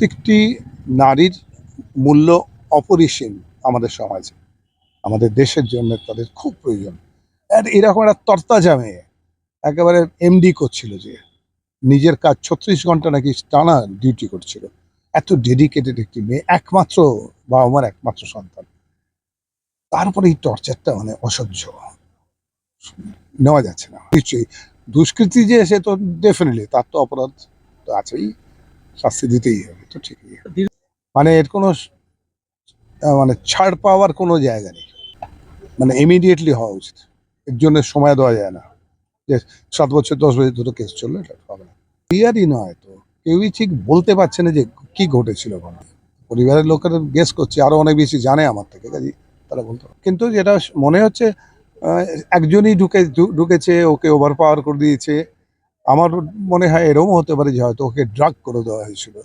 প্রত্যেকটি নারীর মূল্য অপরিসীম আমাদের সমাজে, আমাদের দেশের জন্য তাদের খুব প্রয়োজন। আর এরকম একটা তরতাজা মেয়ে একেবারে এমডি করছিল, যে নিজের কাজ 36 ঘন্টা নাকি টানা ডিউটি করছিল। এত ডেডিকেটেড একটি মেয়ে, একমাত্র বাবা মার একমাত্র সন্তান, তারপরে এই টর্চারটা মানে অসহ্য, নেওয়া যাচ্ছে না। নিশ্চয়ই দুষ্কৃতি যে সে তো ডেফিনেটলি তার তো অপরাধ তো আছেই, শাস্তি দিতেই হবে, তো ঠিকই। মানে এর কোনো মানে ছাড় পাওয়ার কোনো জায়গা নেই, মানে ইমিডিয়েটলি হওয়া উচিত। এর জন্য সময় দেওয়া যায় না যে 7 বছর 10 বছর ধরে কেস চললো, এটা হবে না। ক্লিয়ারই নয় তো, কেউই ঠিক বলতে পারছে না যে কি ঘটেছিল। পরিবারের লোকেরা গেস করছে, আরো অনেক বেশি জানে আমার থেকে, কাজে তারা বলতে পারে। কিন্তু যেটা মনে হচ্ছে একজনই ঢুকেছে, ওকে ওভার পাওয়ার করে দিয়েছে। আমার মনে হয় এরকম হতে পারে যে হয়তো ওকে ড্রাগ করে দেওয়া হয়েছিল।